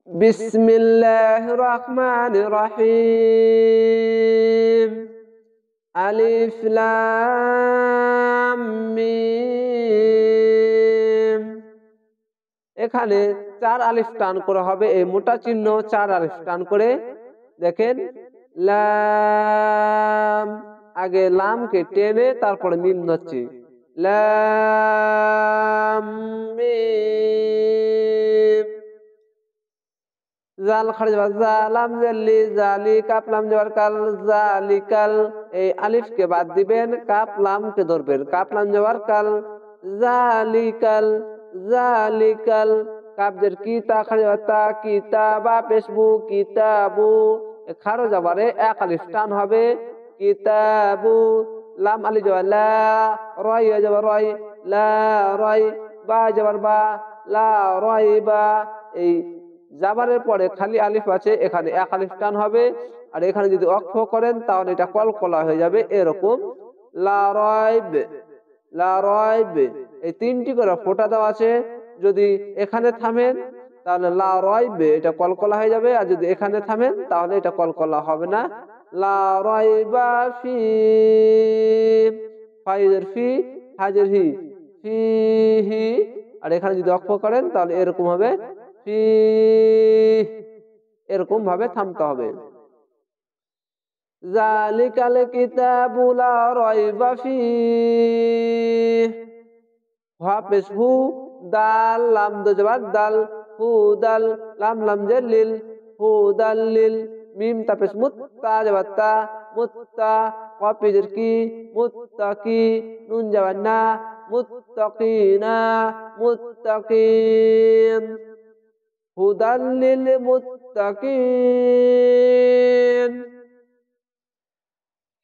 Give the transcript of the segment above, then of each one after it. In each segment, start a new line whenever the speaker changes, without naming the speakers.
বিসমিল্লাহির রহমানির রহিম। আলিফ লাম মিম। এখানে 4 আলিফ টান করে হবে, এই মোটা চিহ্ন 4 আলিফ টান করে দেখেন। লাম, আগে লামকে টেনে তারপরে মিম ধরছি। লাম মিম। জাল খারিজ যা, লাম জাল্লি জালি, কাপ লাম জবর কাল, জালিকাল। এই আলিফকে বাদ দিবেন, কাপ লামকে ধরবেন। কাপ লাম জবর কাল, জালিকাল জালিকাল। কাপ জের কি, তা খারিজ তা, কিতাবা পেশবু কিতাবু। খারো জবরে 1 আলিফ টান হবে, কিতাবু। লাম আলি জবর লা, রয় জবর রয়, লা রয়। বা জবর বা, লা রয়বা। এই জাবারের পরে খালি আলিফ আছে, এখানে 1 আলিফ টান হবে। আর এখানে যদি অক্ষ করেন তাহলে এটা কলকলা হয়ে যাবে এরকম। লা রাইব, লা রাইব। এই 3টি করে ফোঁটা দেওয়া আছে, যদি এখানে থামেন তাহলে লা রাইব এটা কলকলা হয়ে যাবে, আর যদি এখানে থামেন তাহলে এটা কলকলা হবে না। লা রাইবা ফি, ফাইজের ফি, হাজের হি, ফিহি। আর এখানে যদি অক্ষ করেন তাহলে এরকম হবে, ফি। এরকম ভাবে থামতে হবে। জালিকাল কিতাবু লা রাইবা ফিহ। হা পেশ হু, দাল লাম দজবার দাল, হু দাল। লাম লাম জের লিল, হু দাল লিল। মিম তা পেশ মুত, তা জবার তা, মুত্তা। কফ পেজের কি, মুত্তাকি। নুন জবার না, মুত্তাকিনা মুত্তাকিন। হুদাল লিল মুত্তাকিন।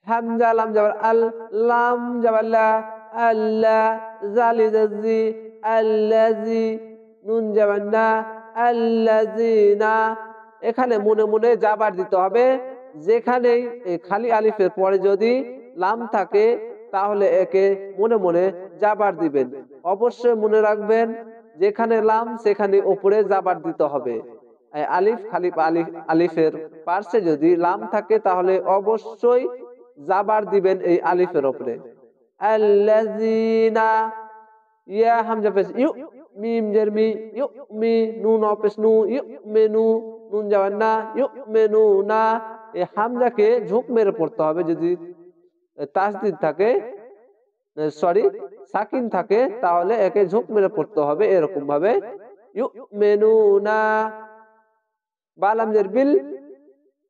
হামজা লাম জবর আল, লাম জবর লা, আল্লাহ। জালি জাজি, আল্লাজি। নুন জবর না, আল্লাজিনা। এখানে মনে মনে জাবার দিতে হবে। যেখানেই এই খালি আলিফের পরে যদি লাম থাকে তাহলে একে মনে মনে জাবার দিবেন। অবশ্যই মনে রাখবেন, যেখানে লাম সেখানে উপরে জাবার দিতে হবে। আলিফ খালি আলিফের পার্শ্বে যদি লাম থাকে তাহলে অবশ্যই জাবার দিবেন এই আলিফের উপরে। আল্লাযিনা। ইয়া হামজা পেশ ইউ, মিম জের মি, ইউ মি। নুন অপেশ নু, ইউ মেনু। নুন যাবেন না, ইউ মেনু না। এই হামজাকে ঝুঁক মেরে পড়তে হবে। যদি তাসদিদ থাকে, সরি সাকিন থাকে, তাহলে একে ঝুঁক মেরে পড়তে হবে এরকম ভাবে, ইউ মেনু না। বালাম জের বিল,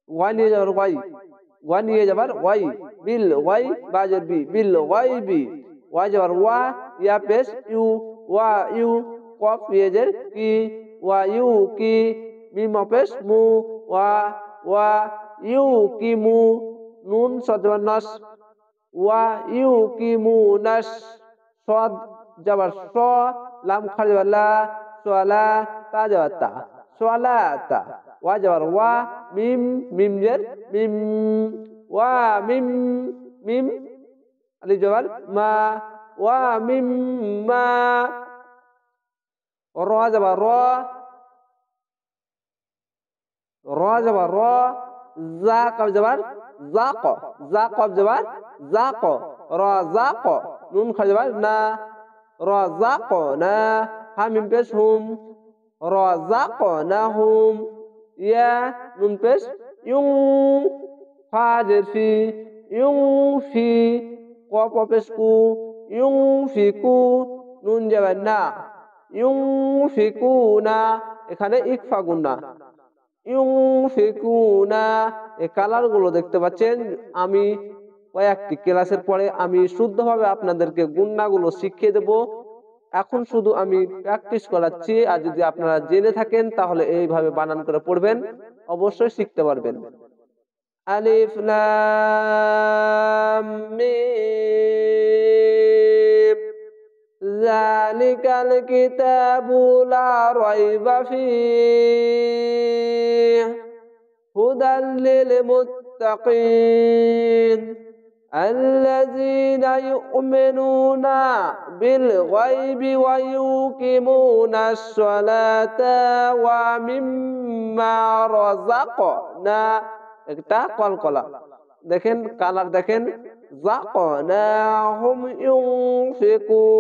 ওয়াই নিয়ে যাবার ওয়াই, ওয়াই নিয়ে যাবার ওয়াই, বিল ওয়াই। বাজের বি, বিল ওয়াই বি। ওয়াই যাবার ওয়া, ইয়া পেশ ইউ, ওয়া ইউ। কফ ইয়েজের কি, ওয়া ইউ কি। মিম পেশ মু, ওয়া ওয়া ইউ কি মু। নুন সদবার নাস, ওয়া ইউ কি মু নাস। সদ যাবার স, লাম খালি যাবার লা, সোয়ালা। তা যাবার তা, সোয়ালাতা। ওয়া যাবার ওয়া, মিম মিম জের মিম, ওয়া মিম মিম। আলিফ যাবার মা, ওয়া মিম মা। র যাবার র, র যাবার র। জা কব যাবার জাক, জা কব যাবার জাক, র জাক। নুন খালি যাবার না, র জাক না। হা মিম পেশ হুম, র জাক না হুম। ইয়া নুন পেশ ইউং, ফা জের ফি, ইউং ফি। কফ পেশ কু, ইউং ফি কু। নুন যাবার না, ইউং ফি কু না। এখানে ইকফা গুন্না, ইউনফিকুনা। এই কালার গুলো দেখতে পাচ্ছেন। আমি কয়েকটি ক্লাসের পরে আমি শুদ্ধভাবে আপনাদেরকে গুন্নাগুলো শিখিয়ে দেব। এখন শুধু আমি প্র্যাকটিস করাচ্ছি, আর যদি আপনারা জেনে থাকেন তাহলে এইভাবে বানান করে পড়বেন, অবশ্যই শিখতে পারবেন। আলিফ লাম মিম। যালিকাল কিতাবু লা রাইবা ফীহ হুদাল লিল মুত্তাকিন আল্লাযীনা ইউমিনুনা বিল গায়বি ওয়া ইউকিমুনাস সালাতা ওয়া মিম্মা রাযাকনা একটা কলকলা দেখেন কালার দেখেন যাকনাহুম ইউনফিকুন